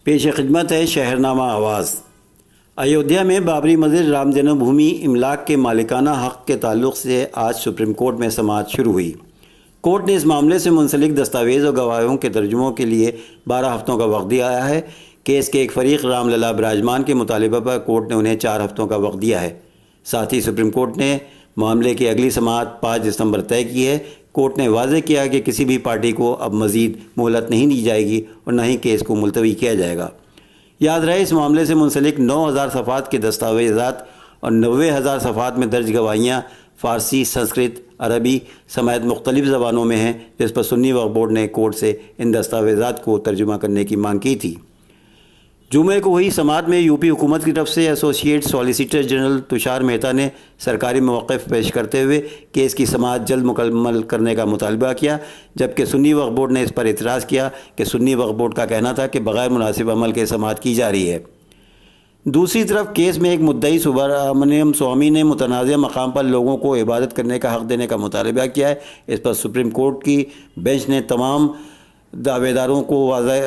پیش خدمت ہے شہرنامہ آواز۔ ایودھیا میں بابری مسجد رام جنم بھومی املاک کے مالکانہ حق کے تعلق سے آج سپریم کورٹ میں سماعت شروع ہوئی۔ کورٹ نے اس معاملے سے منسلک دستاویز اور گواہوں کے ترجموں کے لیے 12 ہفتوں کا وقت دیا ہے۔ کیس کے ایک فریق رام للا براجمان کے مطالبہ پر کورٹ نے انہیں 4 ہفتوں کا وقت دیا ہے۔ ساتھ ہی سپریم کورٹ نے معاملے کی اگلی سماعت 5 دسمبر طے کی ہے۔ کورٹ نے واضح کیا کہ کسی بھی پارٹی کو اب مزید مہلت نہیں دی جائے گی اور نہ ہی کیس کو ملتوی کیا جائے گا۔ یاد رہے اس معاملے سے منسلک 9000 صفحات کے دستاویزات اور 90,000 صفحات میں درج گواہیاں فارسی، سنسکرت، عربی سمیت مختلف زبانوں میں ہیں، جس پر سنی وقف بورڈ نے کورٹ سے ان دستاویزات کو ترجمہ کرنے کی مانگ کی تھی۔ جمعے کو ہوئی سماعت میں یوپی حکومت کی طرف سے associate solicitor general Tushar Mehta نے سرکاری موقف پیش کرتے ہوئے کیس کی سماعت جلد مکمل کرنے کا مطالبہ کیا، جبکہ سنی وقف بورڈ نے اس پر اعتراض کیا کہ سنی وقف بورڈ کا کہنا تھا کہ بغیر مناسب عمل کے سماعت کی جا رہی ہے۔ دوسری طرف کیس میں ایک مدعی سبرامنیم سوامی نے متنازع مقام پر لوگوں کو عبادت کرنے کا حق دینے کا مطالبہ کیا ہے۔ اس پر سپریم کورٹ کی بینچ نے تمام دعوے داروں کو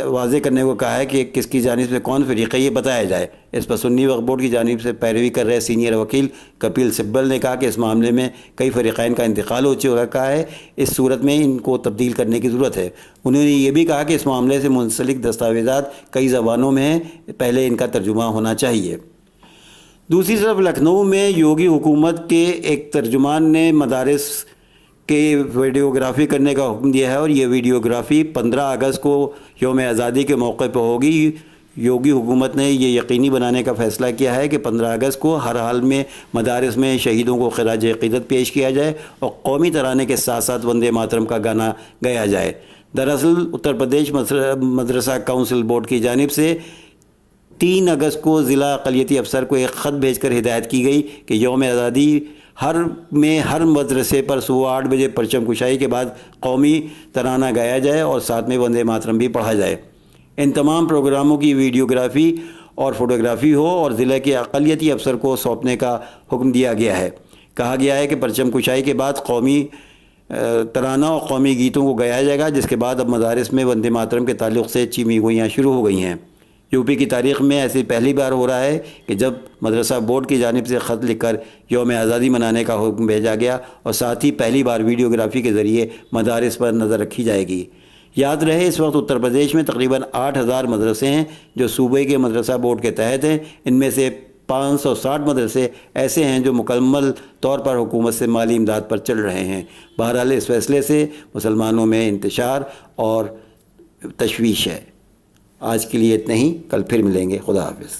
واضح کرنے کو کہا ہے کہ کس کی جانب سے کون فریق ہے، یہ بتایا جائے۔ اس پر سنی وقف بورڈ کی جانب سے پیروی کر رہے سینئر وکیل کپیل سبل نے کہا کہ اس معاملے میں کئی فریقین کا انتقال ہو چکا ہے، اس صورت میں ان کو تبدیل کرنے کی ضرورت ہے۔ انہوں نے یہ بھی کہا کہ اس معاملے سے منسلک دستاویزات کئی زبانوں میں ہیں، پہلے ان کا ترجمہ ہونا چاہیے۔ دوسری طرف لکھنؤ میں یوگی حکومت کے ایک ترجمان نے مدارس کے ویڈیوگرافی کرنے کا حکم دیا ہے اور یہ ویڈیوگرافی 15 اگست کو یوم آزادی کے موقع پر ہوگی۔ یوگی حکومت نے یہ یقینی بنانے کا فیصلہ کیا ہے کہ 15 اگست کو ہر حال میں مدارس میں شہیدوں کو خراج عقیدت پیش کیا جائے اور قومی ترانے کے ساتھ ساتھ وندے ماترم کا گانا گایا جائے۔ دراصل اتر پردیش مدرسہ کونسل بورڈ کی جانب سے 3 اگست کو ضلع اقلیتی افسر کو ایک خط بھیج کر ہدایت کی گئی کہ یوم آزادی ہر مدرسے پر صبح 8 بجے پرچم کشائی کے بعد قومی ترانہ گایا جائے اور ساتھ میں وندے ماترم بھی پڑھا جائے۔ ان تمام پروگراموں کی ویڈیوگرافی اور فوٹوگرافی ہو اور ضلع کے اقلیتی افسر کو سونپنے کا حکم دیا گیا ہے۔ کہا گیا ہے کہ پرچم کشائی کے بعد قومی ترانہ اور قومی گیتوں کو گایا جائے گا، جس کے بعد اب مدارس میں وندے ماترم کے تعلق سے چیمی گوئیاں شروع ہو گئی ہیں۔ یوپی کی تاریخ میں ایسی پہلی بار ہو رہا ہے کہ جب مدرسہ بورڈ کی جانب سے خط لکھ کر یوم آزادی منانے کا حکم بھیجا گیا اور ساتھ ہی پہلی بار ویڈیوگرافی کے ذریعے مدارس پر نظر رکھی جائے گی۔ یاد رہے اس وقت اتر پردیش میں تقریباً 8000 مدرسے ہیں جو صوبے کے مدرسہ بورڈ کے تحت ہیں۔ ان میں سے 560 مدرسے ایسے ہیں جو مکمل طور پر حکومت سے مالی امداد پر چل رہے ہیں۔ بہرحال اس فیصلے سے مسلمانوں میں انتشار اور تشویش ہے۔ آج کے لیے اتنا ہی، کل پھر ملیں گے۔ خدا حافظ۔